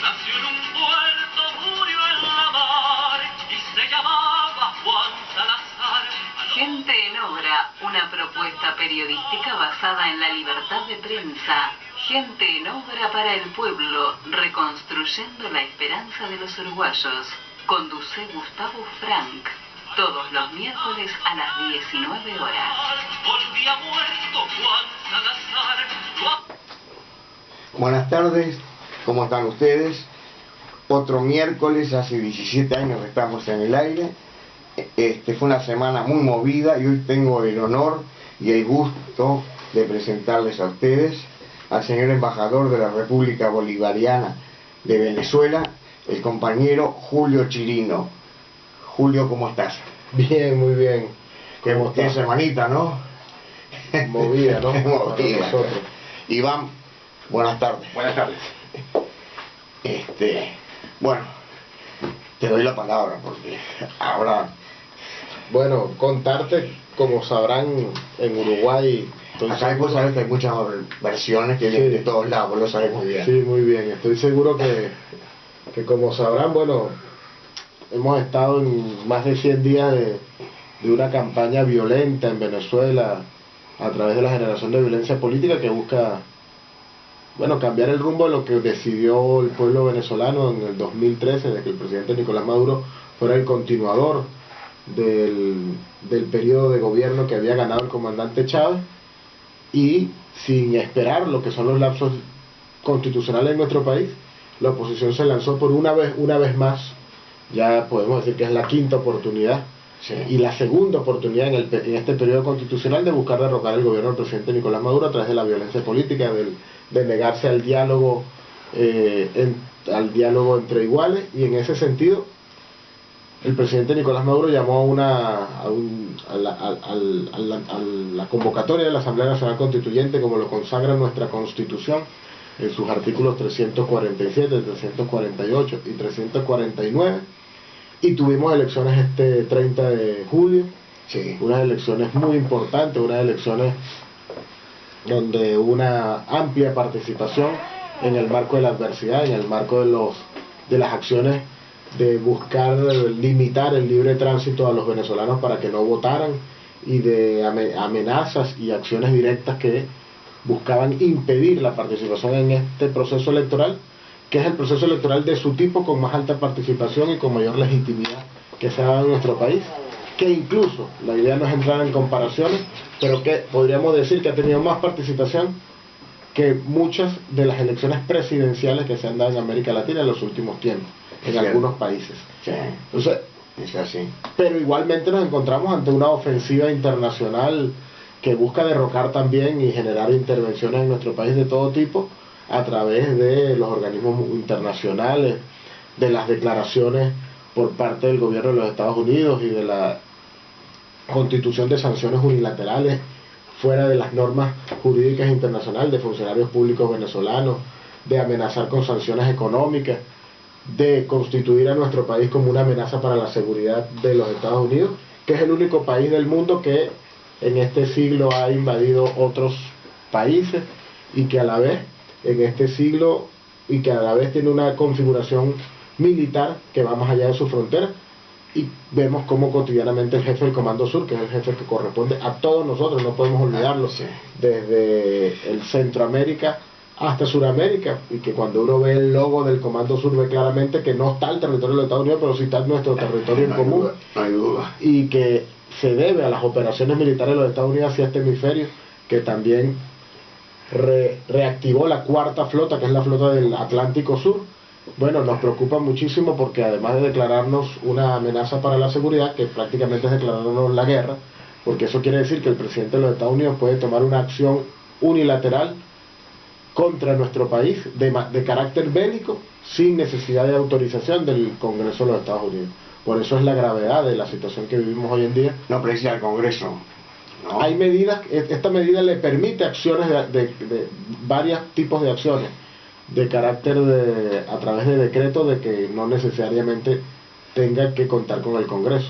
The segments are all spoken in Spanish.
Nació en un puerto, murió en la mar y se llamaba Juan Salazar. Gente en Obra, una propuesta periodística basada en la libertad de prensa. Gente en Obra para el pueblo, reconstruyendo la esperanza de los uruguayos. Conduce Gustavo Frank. Todos los miércoles a las 19 horas. Volvía muerto Juan Salazar. Buenas tardes, ¿cómo están ustedes? Otro miércoles, hace 17 años que estamos en el aire. Fue una semana muy movida y hoy tengo el honor y el gusto de presentarles a ustedes al señor embajador de la República Bolivariana de Venezuela, el compañero Julio Chirino. Julio, ¿cómo estás? Bien, muy bien. ¿Cómo estás, hermanita, no? Movida, ¿no? Movida. Iván, buenas tardes. Buenas tardes. Bueno, te doy la palabra porque ahora... Bueno, contarte, como sabrán, en Uruguay... Acá vos sabés que hay muchas versiones que vienen de todos lados, vos lo sabés muy bien. Sí, muy bien. Estoy seguro que como sabrán, bueno, hemos estado en más de 100 días de una campaña violenta en Venezuela a través de la generación de violencia política que busca, bueno, cambiar el rumbo de lo que decidió el pueblo venezolano en el 2013, de que el presidente Nicolás Maduro fuera el continuador del periodo de gobierno que había ganado el comandante Chávez, y sin esperar lo que son los lapsos constitucionales en nuestro país, la oposición se lanzó por una vez más, ya podemos decir que es la quinta oportunidad, sí, y la segunda oportunidad en este periodo constitucional de buscar derrocar el gobierno del presidente Nicolás Maduro a través de la violencia política, de negarse al diálogo, entre iguales. Y en ese sentido el presidente Nicolás Maduro llamó a la convocatoria de la Asamblea Nacional Constituyente, como lo consagra nuestra Constitución en sus artículos 347, 348 y 349, y tuvimos elecciones este 30 de julio, sí, unas elecciones muy importantes, unas elecciones donde hubo una amplia participación en el marco de la adversidad, en el marco de las acciones de buscar limitar el libre tránsito a los venezolanos para que no votaran, y de amenazas y acciones directas que buscaban impedir la participación en este proceso electoral, que es el proceso electoral de su tipo con más alta participación y con mayor legitimidad que se ha dado en nuestro país, que incluso, la idea no es entrar en comparaciones, pero que podríamos decir que ha tenido más participación que muchas de las elecciones presidenciales que se han dado en América Latina en los últimos tiempos, en algunos países. Sí. Entonces, es así. pero igualmente nos encontramos ante una ofensiva internacional que busca derrocar también y generar intervenciones en nuestro país de todo tipo a través de los organismos internacionales, de las declaraciones por parte del gobierno de los Estados Unidos y de la constitución de sanciones unilaterales fuera de las normas jurídicas internacionales de funcionarios públicos venezolanos, de amenazar con sanciones económicas, de constituir a nuestro país como una amenaza para la seguridad de los Estados Unidos, que es el único país del mundo que en este siglo ha invadido otros países y que a la vez tiene una configuración militar que va más allá de su frontera. Y vemos cómo cotidianamente el jefe del Comando Sur, que es el jefe que corresponde a todos nosotros, no podemos olvidarlo, sí, desde el Centroamérica hasta Suramérica, y que cuando uno ve el logo del Comando Sur ve claramente que no está el territorio de los Estados Unidos, pero sí está nuestro territorio en común, no hay duda, y que se debe a las operaciones militares de los Estados Unidos hacia este hemisferio, que también reactivó la cuarta flota, que es la flota del Atlántico Sur. Bueno, nos preocupa muchísimo porque además de declararnos una amenaza para la seguridad, que prácticamente es declararnos la guerra, porque eso quiere decir que el presidente de los Estados Unidos puede tomar una acción unilateral contra nuestro país de carácter bélico sin necesidad de autorización del Congreso de los Estados Unidos. Por eso es la gravedad de la situación que vivimos hoy en día. no precisa el Congreso, ¿no? Hay medidas, esta medida le permite acciones de varios tipos de acciones de carácter a través de decreto, de que no necesariamente tenga que contar con el Congreso.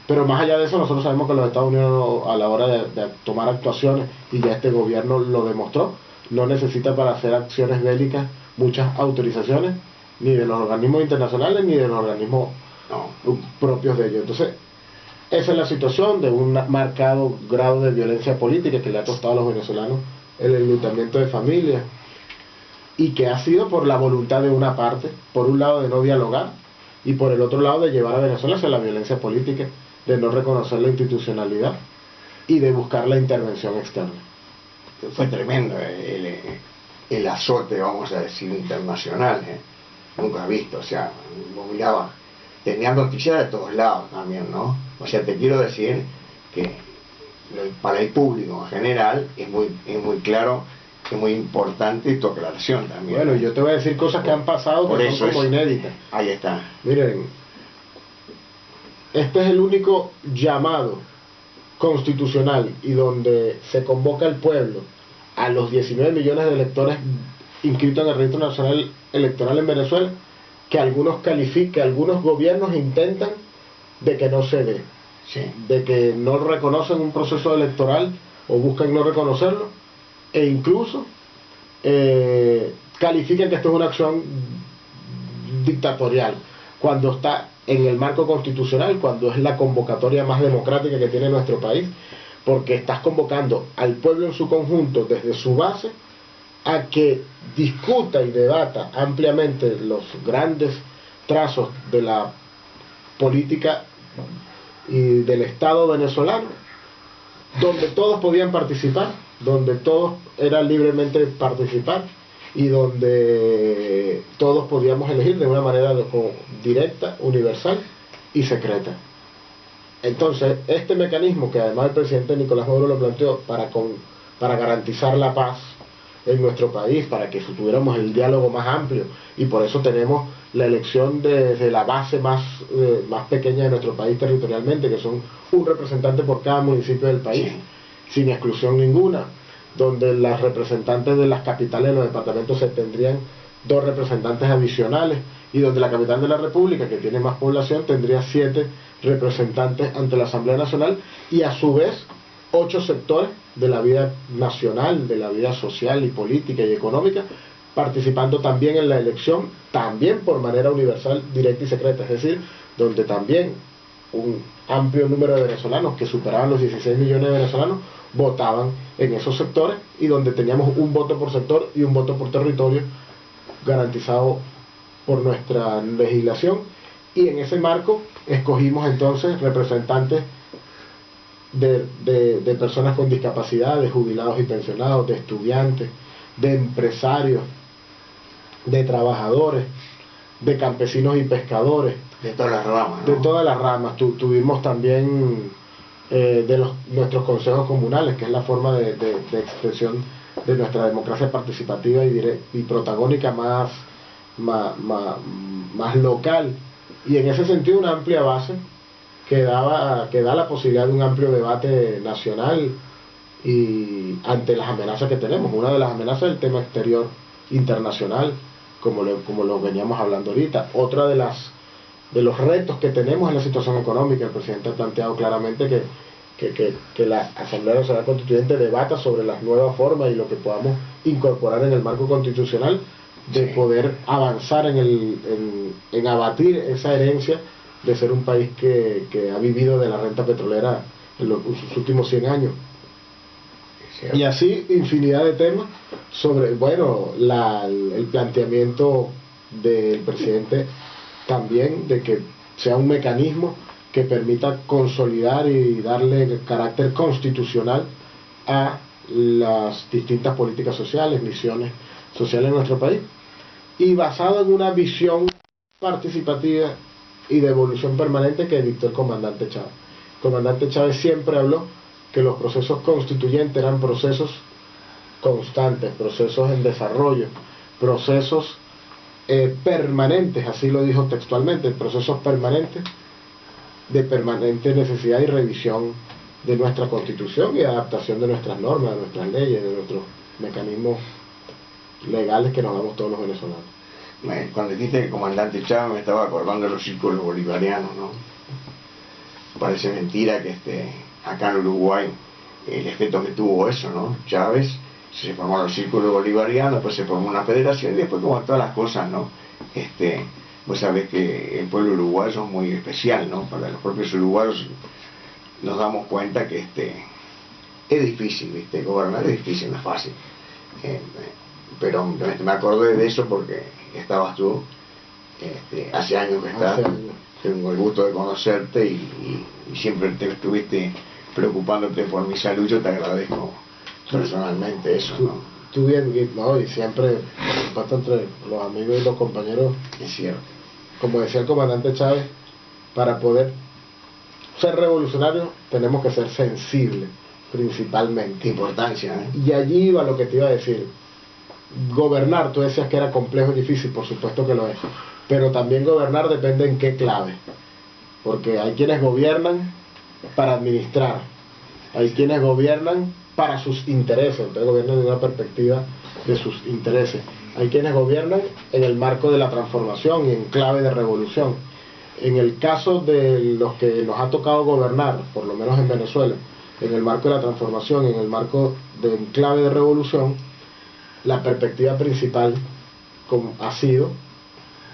Pero más allá de eso, nosotros sabemos que los Estados Unidos, a la hora de tomar actuaciones, y ya este gobierno lo demostró, no necesita para hacer acciones bélicas muchas autorizaciones, ni de los organismos internacionales ni de los organismos No. propios de ellos. Entonces, esa es la situación de un marcado grado de violencia política que le ha costado a los venezolanos el enlutamiento de familias, y que ha sido por la voluntad de una parte, por un lado de no dialogar y por el otro lado de llevar a Venezuela hacia la violencia política, de no reconocer la institucionalidad y de buscar la intervención externa. Fue tremendo el azote, vamos a decir, internacional, nunca visto, o sea, vos mirabas, tenían noticias de todos lados también, ¿no? O sea, te quiero decir que para el público en general es muy claro, es muy importante tu aclaración también. Bueno, yo te voy a decir cosas que han pasado Por que eso son como inéditas. Ahí está. Miren, este es el único llamado constitucional y donde se convoca al pueblo, a los 19 millones de electores inscritos en el Registro Nacional Electoral en Venezuela, que algunos gobiernos intentan de que no se dé, Sí. de que no reconocen un proceso electoral o buscan no reconocerlo, e incluso califican que esto es una acción dictatorial, cuando está en el marco constitucional, cuando es la convocatoria más democrática que tiene nuestro país, porque estás convocando al pueblo en su conjunto desde su base a que discuta y debata ampliamente los grandes trazos de la política y del Estado venezolano, donde todos podían participar, donde todos eran libremente participar y donde todos podíamos elegir de una manera directa, universal y secreta. Entonces, este mecanismo que además el presidente Nicolás Maduro lo planteó para garantizar la paz en nuestro país, para que tuviéramos el diálogo más amplio, y por eso tenemos la elección desde la base más pequeña de nuestro país territorialmente, que son un representante por cada municipio del país, Sí. sin exclusión ninguna, donde las representantes de las capitales de los departamentos se tendrían 2 representantes adicionales, y donde la capital de la República, que tiene más población, tendría 7 representantes ante la Asamblea Nacional, y a su vez 8 sectores de la vida nacional, de la vida social y política y económica, participando también en la elección, también por manera universal, directa y secreta, es decir, donde también un amplio número de venezolanos, que superaban los 16 millones de venezolanos, votaban en esos sectores, y donde teníamos un voto por sector y un voto por territorio garantizado por nuestra legislación, y en ese marco escogimos entonces representantes de personas con discapacidad, de jubilados y pensionados, de estudiantes, de empresarios, de trabajadores, de campesinos y pescadores, De todas las ramas, ¿no? de todas las ramas. Tuvimos también nuestros consejos comunales, que es la forma de expresión de nuestra democracia participativa y protagónica más local, y en ese sentido una amplia base que da la posibilidad de un amplio debate nacional y ante las amenazas que tenemos. Una de las amenazas es el tema exterior internacional, como lo veníamos hablando ahorita. Otra de los retos que tenemos es la situación económica. El presidente ha planteado claramente que la Asamblea Nacional Constituyente debata sobre las nuevas formas y lo que podamos incorporar en el marco constitucional, de Sí. poder avanzar en abatir esa herencia de ser un país que ha vivido de la renta petrolera en sus últimos 100 años. ¿Cierto? Y así infinidad de temas sobre, bueno, el planteamiento del presidente también de que sea un mecanismo que permita consolidar y darle carácter constitucional a las distintas políticas sociales, misiones sociales en nuestro país, y basado en una visión participativa y de evolución permanente que dictó el comandante Chávez. El comandante Chávez siempre habló que los procesos constituyentes eran procesos constantes, procesos en desarrollo, procesos permanentes, así lo dijo textualmente, procesos permanentes de permanente necesidad y revisión de nuestra constitución y adaptación de nuestras normas, de nuestras leyes, de nuestros mecanismos legales que nos damos todos los venezolanos. Cuando dijiste el comandante Chávez, me estaba acordando de los círculos bolivarianos, ¿no? Parece mentira que acá en Uruguay el efecto que tuvo eso, ¿no? Chávez, se formaron los círculos bolivarianos, después se formó una federación, y después, como todas las cosas, ¿no? Vos sabés que el pueblo uruguayo es muy especial, ¿no? Para los propios uruguayos nos damos cuenta que es difícil, ¿viste? Gobernar es difícil, no es fácil. Pero me acordé de eso porque estabas tú, hace años que estás, tengo el gusto de conocerte y siempre te estuviste preocupándote por mi salud. Yo te agradezco personalmente eso, ¿no? Tú bien, no, y siempre, por supuesto, entre los amigos y los compañeros, Es cierto. como decía el comandante Chávez, para poder ser revolucionarios tenemos que ser sensibles, principalmente. Qué importancia, ¿eh? Y allí iba lo que te iba a decir. Gobernar, tú decías que era complejo y difícil, por supuesto que lo es, pero también gobernar depende en qué clave, porque hay quienes gobiernan para administrar, hay quienes gobiernan para sus intereses, entonces gobiernan desde una perspectiva de sus intereses, hay quienes gobiernan en el marco de la transformación y en clave de revolución. En el caso de los que nos ha tocado gobernar, por lo menos en Venezuela, en el marco de la transformación, en el marco de en clave de revolución, la perspectiva principal ha sido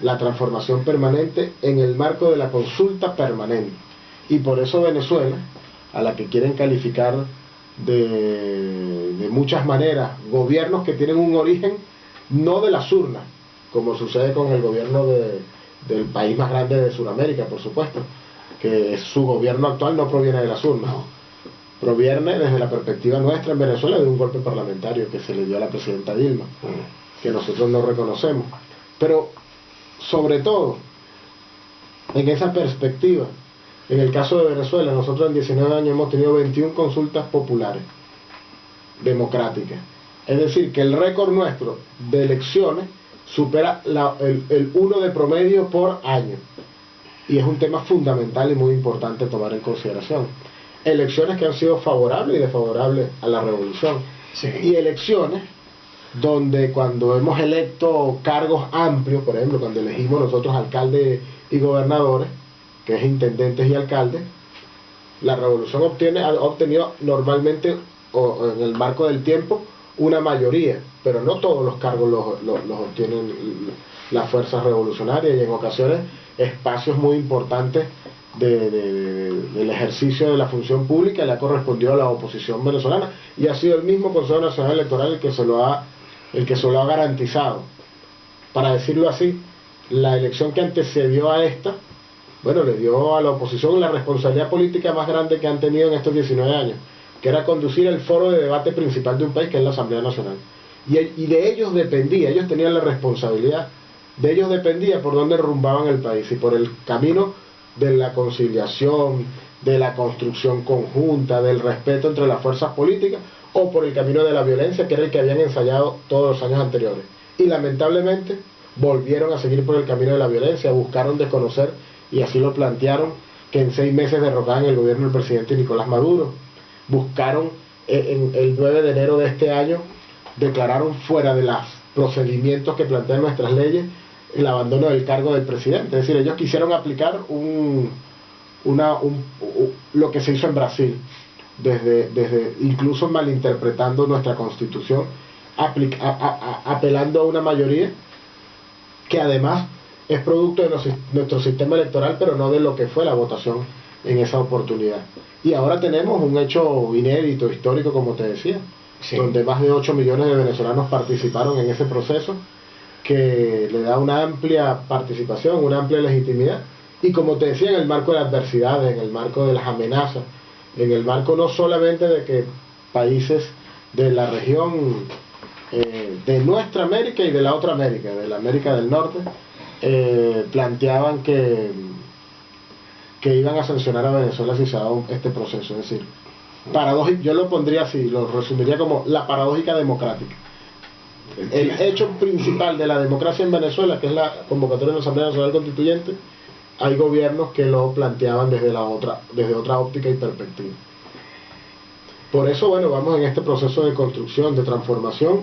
la transformación permanente en el marco de la consulta permanente. Y por eso Venezuela, a la que quieren calificar de muchas maneras, gobiernos que tienen un origen no de las urnas, como sucede con el gobierno del país más grande de Sudamérica, por supuesto, que su gobierno actual no proviene de las urnas, proviene desde la perspectiva nuestra en Venezuela de un golpe parlamentario que se le dio a la presidenta Dilma, que nosotros no reconocemos. Pero sobre todo, en esa perspectiva, en el caso de Venezuela, nosotros en 19 años hemos tenido 21 consultas populares democráticas. Es decir, que el récord nuestro de elecciones supera el 1 de promedio por año. Y es un tema fundamental y muy importante tomar en consideración. Elecciones que han sido favorables y desfavorables a la revolución. Sí. Y elecciones donde cuando hemos electo cargos amplios, por ejemplo, cuando elegimos nosotros alcaldes y gobernadores, que es intendentes y alcaldes, la revolución ha obtenido normalmente, o en el marco del tiempo, una mayoría, pero no todos los cargos los obtienen las fuerzas revolucionarias, y en ocasiones espacios muy importantes del ejercicio de la función pública le ha correspondido a la oposición venezolana, y ha sido el mismo Consejo Nacional Electoral el que se lo ha garantizado. Para decirlo así, la elección que antecedió a esta, bueno, le dio a la oposición la responsabilidad política más grande que han tenido en estos 19 años, que era conducir el foro de debate principal de un país, que es la Asamblea Nacional. Y de ellos dependía, ellos tenían la responsabilidad, de ellos dependía por dónde rumbaban el país, y por el camino de la conciliación, de la construcción conjunta, del respeto entre las fuerzas políticas, o por el camino de la violencia, que era el que habían ensayado todos los años anteriores. Y lamentablemente volvieron a seguir por el camino de la violencia, buscaron desconocer, y así lo plantearon, que en 6 meses derrocaban el gobierno del presidente Nicolás Maduro. Buscaron, el 9 de enero de este año, declararon fuera de los procedimientos que plantean nuestras leyes el abandono del cargo del presidente. Es decir, ellos quisieron aplicar lo que se hizo en Brasil, incluso malinterpretando nuestra constitución, apelando a una mayoría que además es producto de nuestro sistema electoral, pero no de lo que fue la votación en esa oportunidad. Y ahora tenemos un hecho inédito, histórico, como te decía, sí, donde más de 8 millones de venezolanos participaron en ese proceso, que le da una amplia participación, una amplia legitimidad, y como te decía, en el marco de las adversidades, en el marco de las amenazas, en el marco no solamente de que países de la región, de nuestra América y de la otra América, de la América del Norte, planteaban que iban a sancionar a Venezuela si se daba este proceso. Es decir, yo lo pondría así, lo resumiría como la paradójica democrática. El hecho principal de la democracia en Venezuela, que es la convocatoria de la Asamblea Nacional Constituyente, hay gobiernos que lo planteaban desde otra óptica y perspectiva. Por eso, bueno, vamos en este proceso de construcción, de transformación,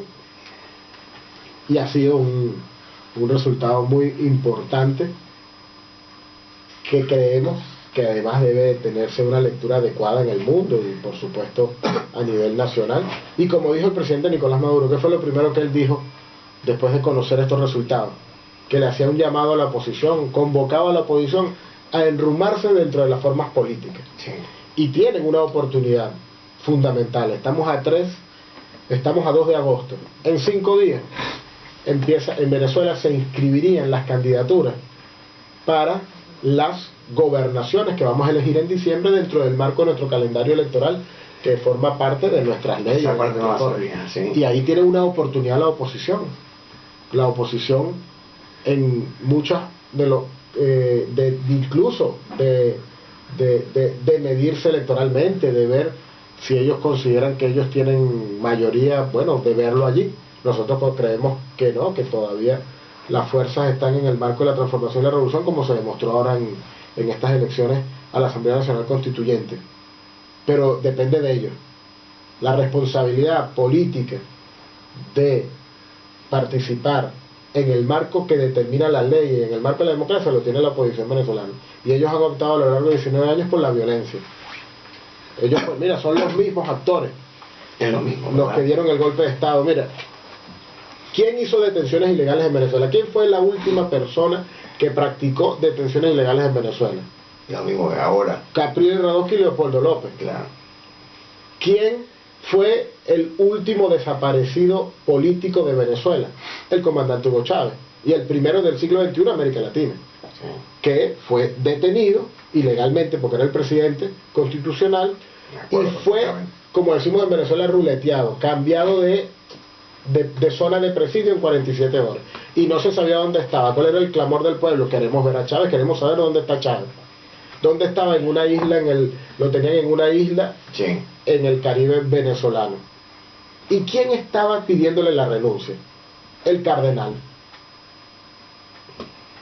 y ha sido un resultado muy importante, que creemos que además debe tenerse una lectura adecuada en el mundo y por supuesto a nivel nacional. Y como dijo el presidente Nicolás Maduro, ¿qué fue lo primero que él dijo después de conocer estos resultados? que le hacía un llamado a la oposición, convocaba a la oposición a enrumarse dentro de las formas políticas. Sí. Y tienen una oportunidad fundamental. Estamos a 2 de agosto. En 5 días en Venezuela se inscribirían las candidaturas para las gobernaciones que vamos a elegir en diciembre dentro del marco de nuestro calendario electoral, que forma parte de nuestras leyes. Esa parte no la sabía, sí. Y ahí tiene una oportunidad la oposición. La oposición en muchas de los incluso de medirse electoralmente, de ver si ellos consideran que ellos tienen mayoría, bueno, de verlo allí. Nosotros creemos que no, que todavía las fuerzas están en el marco de la transformación y la revolución, como se demostró ahora en estas elecciones a la Asamblea Nacional Constituyente. Pero depende de ellos. La responsabilidad política de participar en el marco que determina la ley y en el marco de la democracia lo tiene la oposición venezolana. Y ellos han optado a lo largo de 19 años por la violencia. Ellos, pues, mira, son los mismos actores. Es lo mismo, los ¿verdad? que dieron el golpe de Estado. Mira, ¿quién hizo detenciones ilegales en Venezuela? ¿Quién fue la última persona que practicó detenciones ilegales en Venezuela? Lo mismo que ahora. Capriles Radosky y Leopoldo López. Claro. ¿Quién fue el último desaparecido político de Venezuela? El comandante Hugo Chávez. Y el primero del siglo XXI en América Latina. Sí. Que fue detenido ilegalmente porque era el presidente constitucional Me y acuerdo fue, perfectamente. como decimos en Venezuela, ruleteado, cambiado de zona de presidio en 47 horas. Y no se sabía dónde estaba. ¿Cuál era el clamor del pueblo? Queremos ver a Chávez, queremos saber dónde está Chávez. ¿Dónde estaba? En una isla, lo tenían en una isla Sí. en el Caribe venezolano. ¿Y quién estaba pidiéndole la renuncia? El cardenal.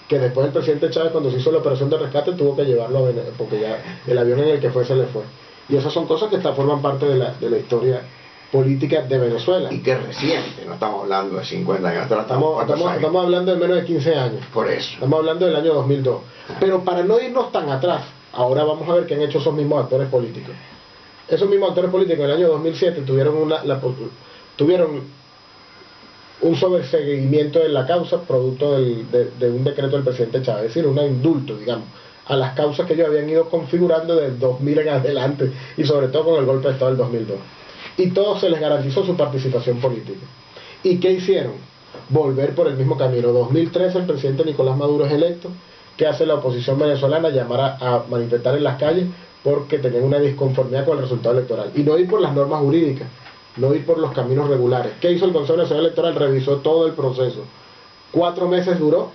Que después el presidente Chávez, cuando se hizo la operación de rescate, tuvo que llevarlo a Venezuela, porque ya el avión en el que fue se le fue. Y esas son cosas que forman parte de la historia política de Venezuela. Y que es reciente, no estamos hablando de 50 años atrás, Estamos hablando de menos de 15 años. Por eso. Estamos hablando del año 2002. Pero para no irnos tan atrás, ahora vamos a ver qué han hecho esos mismos actores políticos. Esos mismos actores políticos en el año 2007 tuvieron un sobreseguimiento de la causa producto de un decreto del presidente Chávez, es decir, un indulto, digamos, a las causas que ellos habían ido configurando del 2000 en adelante y sobre todo con el golpe de Estado del 2002. Y todos se les garantizó su participación política. ¿Y qué hicieron? Volver por el mismo camino. 2013 el presidente Nicolás Maduro es electo. ¿Qué hace la oposición venezolana? Llamar a manifestar en las calles porque tenían una disconformidad con el resultado electoral. Y no ir por las normas jurídicas, no ir por los caminos regulares. ¿Qué hizo el Consejo Nacional Electoral? Revisó todo el proceso. 4 meses duró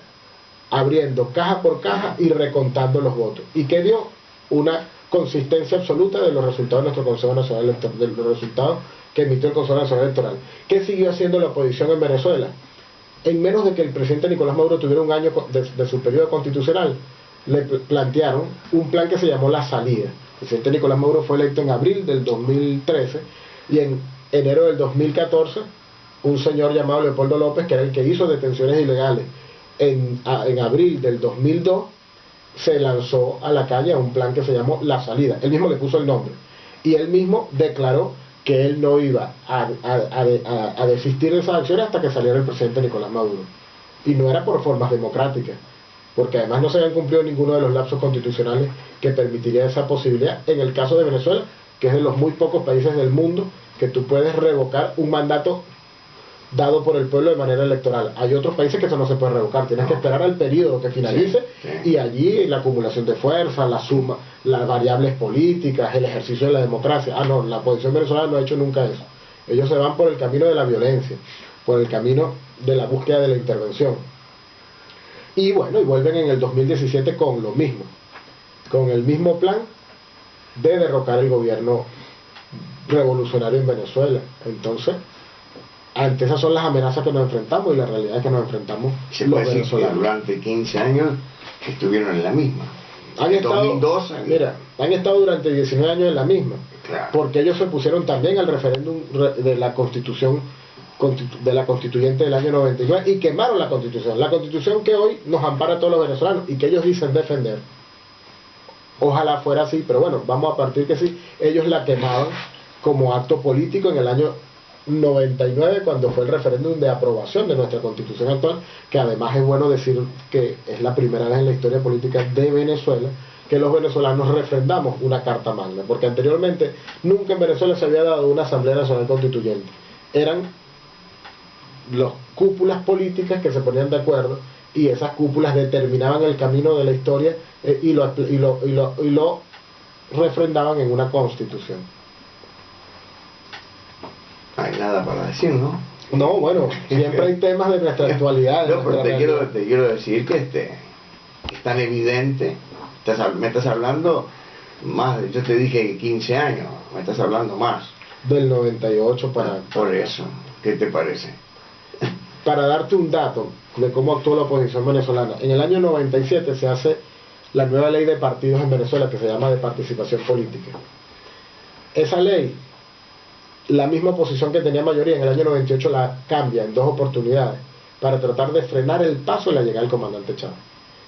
abriendo caja por caja y recontando los votos. ¿Y qué dio? Una consistencia absoluta de los resultados de nuestro Consejo Nacional Electoral, de los resultados que emitió el Consejo Nacional Electoral. ¿Qué siguió haciendo la oposición en Venezuela? En menos de que el presidente Nicolás Maduro tuviera un año de su periodo constitucional, le plantearon un plan que se llamó La Salida. El presidente Nicolás Maduro fue electo en abril del 2013 y en enero del 2014 un señor llamado Leopoldo López, que era el que hizo detenciones ilegales en abril del 2002, se lanzó a la calle a un plan que se llamó La Salida. Él mismo le puso el nombre y él mismo declaró que él no iba a desistir de esas acciones hasta que saliera el presidente Nicolás Maduro. Y no era por formas democráticas, porque además no se habían cumplido ninguno de los lapsos constitucionales que permitiría esa posibilidad. En el caso de Venezuela, que es de los muy pocos países del mundo que tú puedes revocar un mandato dado por el pueblo de manera electoral. Hay otros países que eso no se puede revocar, tienes que esperar al periodo que finalice, y allí la acumulación de fuerza, la suma, las variables políticas, el ejercicio de la democracia. No, la oposición venezolana no ha hecho nunca eso. Ellos se van por el camino de la violencia, por el camino de la búsqueda de la intervención. Y bueno, y vuelven en el 2017 con lo mismo, con el mismo plan de derrocar el gobierno revolucionario en Venezuela. Entonces, ante esas son las amenazas que nos enfrentamos, y la realidad es que nos enfrentamos Se los puede decir que venezolanos. durante 15 años estuvieron en la misma. Han En estado, 2002, han estado durante 19 años en la misma, Claro. porque ellos se pusieron también al referéndum de la Constitución, de la Constituyente del año 99, y quemaron la Constitución que hoy nos ampara a todos los venezolanos y que ellos dicen defender. Ojalá fuera así, pero bueno, vamos a partir que sí. Ellos la quemaban como acto político en el año 99, cuando fue el referéndum de aprobación de nuestra constitución actual, que además es bueno decir que es la primera vez en la historia política de Venezuela que los venezolanos refrendamos una carta magna, porque anteriormente nunca en Venezuela se había dado una Asamblea Nacional Constituyente. Eran las cúpulas políticas que se ponían de acuerdo, y esas cúpulas determinaban el camino de la historia y lo refrendaban en una constitución. No hay nada para decir, ¿no? No, bueno, siempre hay temas de nuestra actualidad. No, pero te quiero decir que es tan evidente, me estás hablando más, yo te dije 15 años, me estás hablando más. Del 98 para... Por eso, ¿qué te parece? Para darte un dato de cómo actuó la oposición venezolana, en el año 97 se hace la nueva ley de partidos en Venezuela, que se llama de participación política. Esa ley, la misma oposición que tenía mayoría en el año 98 la cambia en 2 oportunidades para tratar de frenar el paso de la llegada del comandante Chávez.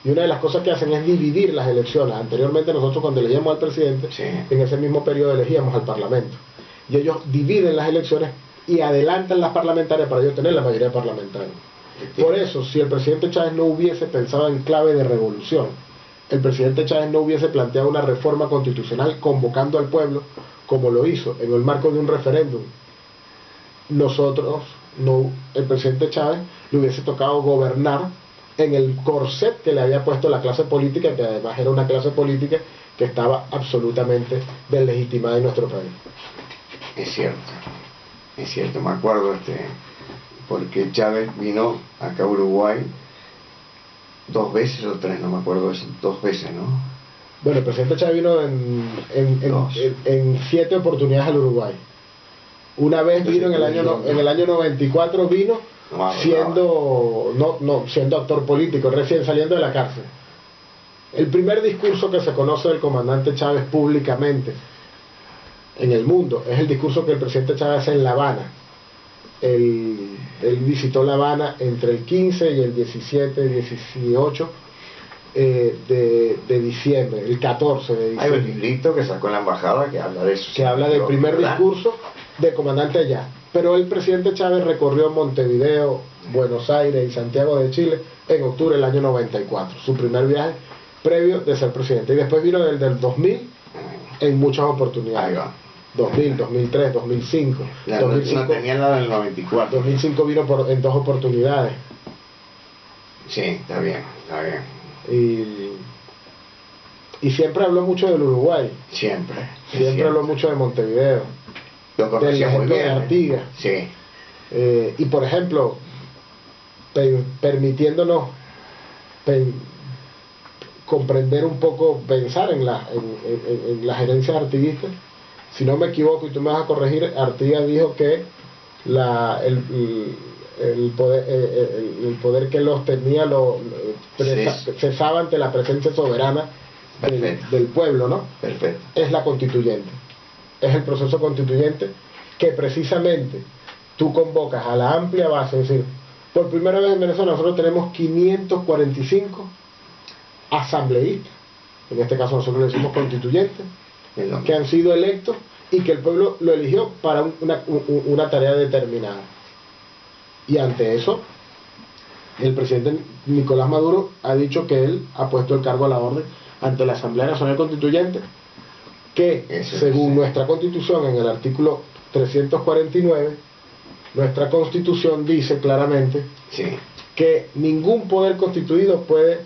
Y una de las cosas que hacen es dividir las elecciones. Anteriormente nosotros, cuando elegíamos al presidente, Sí. en ese mismo periodo elegíamos al parlamento. Y ellos dividen las elecciones y adelantan las parlamentarias para ellos tener la mayoría parlamentaria. Por eso, si el presidente Chávez no hubiese pensado en clave de revolución, el presidente Chávez no hubiese planteado una reforma constitucional convocando al pueblo, como lo hizo en el marco de un referéndum, el presidente Chávez le hubiese tocado gobernar en el corset que le había puesto la clase política, que además era una clase política que estaba absolutamente deslegitimada en nuestro país. Es cierto, me acuerdo, porque Chávez vino acá a Uruguay 2 veces o 3, no me acuerdo, 2 veces, ¿no? Bueno, el presidente Chávez vino en 7 oportunidades al Uruguay. Una vez vino en el año 94, vino siendo actor político, recién saliendo de la cárcel. El primer discurso que se conoce del comandante Chávez públicamente en el mundo es el discurso que el presidente Chávez hace en La Habana. Él visitó La Habana entre el 15 y el 17, 18 de diciembre, el 14 de diciembre. Hay un librito que sacó en la embajada que habla de eso. Que habla del primer discurso del comandante allá. Pero el presidente Chávez recorrió Montevideo, Buenos Aires y Santiago de Chile en octubre del año 94, su primer viaje previo de ser presidente. Y después vino el del 2000 en muchas oportunidades. Ahí va. 2000, 2003, 2005. 2005 no tenía nada del 94. 2005 vino en 2 oportunidades. Sí, está bien. Y siempre habló mucho del Uruguay. Siempre Habló mucho de Montevideo. Lo conocía muy bien. De Artigas. Sí. Y por ejemplo, permitiéndonos comprender un poco, pensar en las herencias artiguistas. Si no me equivoco, y tú me vas a corregir, Artigas dijo que el poder que los tenía cesaba ante la presencia soberana del pueblo, ¿no? Perfecto. Es la constituyente. Es el proceso constituyente que precisamente tú convocas a la amplia base, es decir, por primera vez en Venezuela nosotros tenemos 545 asambleístas, en este caso nosotros le decimos constituyentes, que han sido electos y que el pueblo lo eligió para una tarea determinada. Y ante eso, el presidente Nicolás Maduro ha dicho que él ha puesto el cargo a la orden ante la Asamblea Nacional Constituyente, que según nuestra Constitución, en el artículo 349, nuestra Constitución dice claramente que ningún poder constituido puede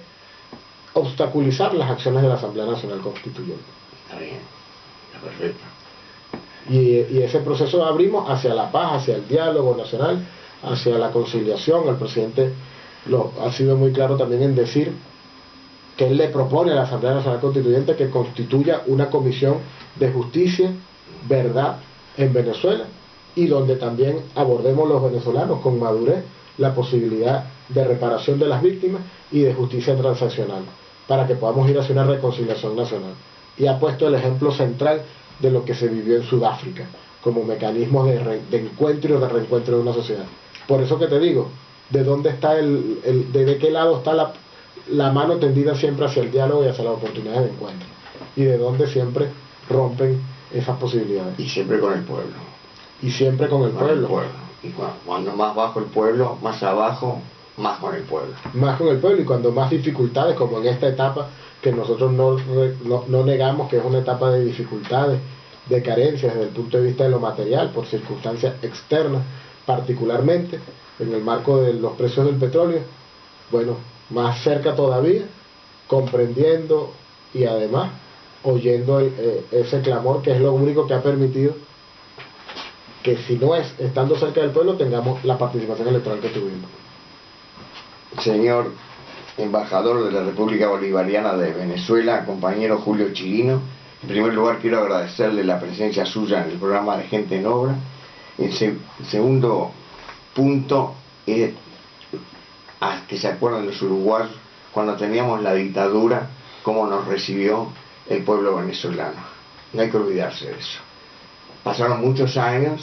obstaculizar las acciones de la Asamblea Nacional Constituyente. Está bien, está perfecto. Y ese proceso abrimos hacia la paz, hacia el diálogo nacional, hacia la conciliación. El presidente ha sido muy claro también en decir que él le propone a la Asamblea Nacional Constituyente que constituya una comisión de justicia, verdad en Venezuela, y donde también abordemos los venezolanos con madurez la posibilidad de reparación de las víctimas y de justicia transaccional, para que podamos ir hacia una reconciliación nacional. Y ha puesto el ejemplo central de lo que se vivió en Sudáfrica como mecanismos de encuentro y de reencuentro de una sociedad. Por eso que te digo, ¿de dónde está de qué lado está la mano tendida siempre hacia el diálogo y hacia las oportunidades de encuentro? Y de dónde siempre rompen esas posibilidades. Y siempre con el pueblo. y siempre con el con el pueblo. pueblo. Y cuando más bajo el pueblo, más abajo, más con el pueblo. Más con el pueblo, y cuando más dificultades, como en esta etapa que nosotros no negamos que es una etapa de dificultades, de carencias desde el punto de vista de lo material, por circunstancias externas, particularmente en el marco de los precios del petróleo. Bueno, más cerca todavía, comprendiendo y además oyendo ese clamor, que es lo único que ha permitido que, si no es estando cerca del pueblo, tengamos la participación electoral que tuvimos. Señor embajador de la República Bolivariana de Venezuela, compañero Julio Chirino, en primer lugar quiero agradecerle la presencia suya en el programa de Gente en Obra. El segundo punto es que se acuerdan los uruguayos cuando teníamos la dictadura, cómo nos recibió el pueblo venezolano. No hay que olvidarse de eso. Pasaron muchos años,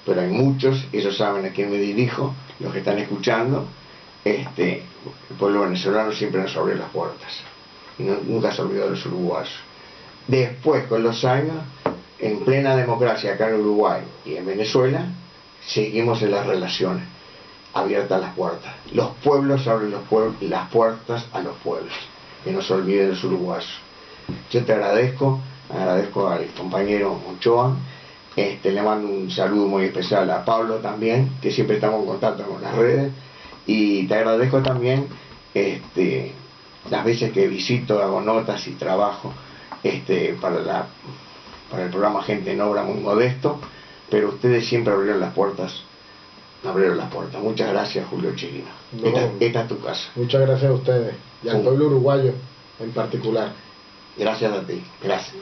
pero hay muchos, ellos saben a quién me dirijo, los que están escuchando. El pueblo venezolano siempre nos abrió las puertas y nunca se olvidó de los uruguayos. Después, con los años, en plena democracia acá en Uruguay y en Venezuela, seguimos en las relaciones, abiertas las puertas. Los pueblos abren las puertas a los pueblos, que no se olviden de los uruguayos. Yo te agradezco al compañero Ochoa, le mando un saludo muy especial a Pablo también, que siempre estamos en contacto con las redes, y te agradezco también las veces que visito, hago notas y trabajo para el programa Gente en Obra, muy modesto, pero ustedes siempre abrieron las puertas. Muchas gracias, Julio Chirino. No, Esta es tu casa. Muchas gracias a ustedes y al pueblo uruguayo en particular. Gracias a ti. Gracias.